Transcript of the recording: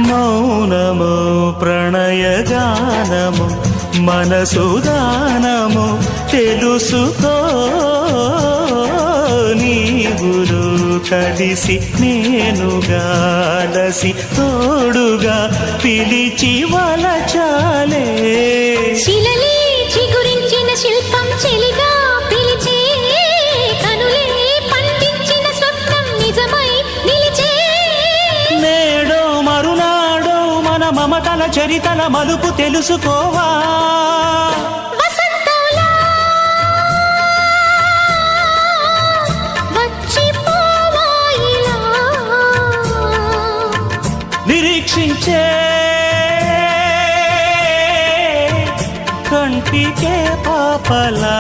మౌనము ప్రణయగానము మనసుదానము తెలుసుకో నీవులు కలిసి నేనుగాలసి తోడుగా పిలిచి వలచాలే శిలలే చిగురించిన శిల్పం చెలిగా పిలిచే కనులే పండించిన స్వప్నం నిజమై నిలిచే నేడో మరునాడో మన మమతల చరితల మలుపు తెలుసుకోవా వసంతంలా వచ్చిపోవా ఇలా నిరీక్షించే కంటికే పాపలా